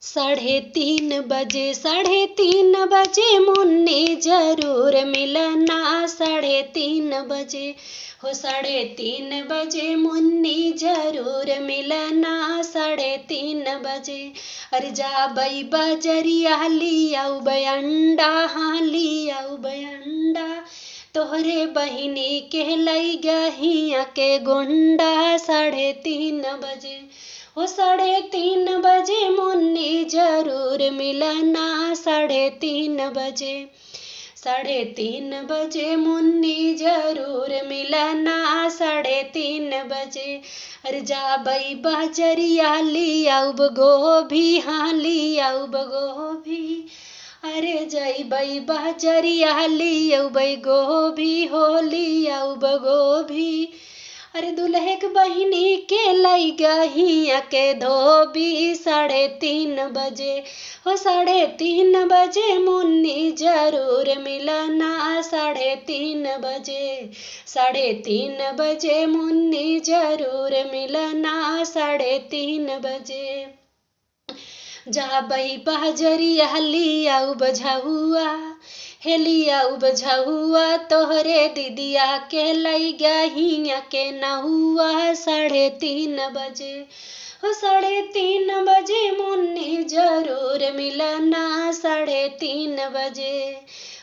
3:30 3:30 मुन्नी जरूर मिलना। 3:30 हो 3:30 मुन्नी जरूर मिलना। 3:30 अरे जा बई बजरिया लियाऊ बयंडा। हाँ लियाऊ बयंडा तोहरे बहिनी के लई गहिया के गुंडा। 3:30 हो 3:30 मुन्नी जरूर मिलना। 3:30 3:30 मुन्नी जरूर मिलना। 3:30 अरे जा बई बजरिया लियाऊ गोभी। हाँ लियाऊ गोभी अरे जई बई बजरिया लियाऊ गोभी। हो लियाऊ गोभी अरे दुल्हे के बहिनी के लई गहिया के धोबी। 3:30 हो 3:30 मुन्नी जरूर मिलना। 3:30 3:30 मुन्नी जरूर मिलना। 3:30 जा बई बजरिया लियाऊ बझहुआ। हे लियाऊ बझहुआ तोहरे दीदिया के लई गहिया के नहुआ। 3:30 हो 3:30 मुन्नी जरूर मिलना। 3:30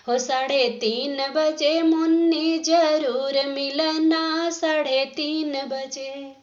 हो 3:30 मुन्नी जरूर मिलना। 3:30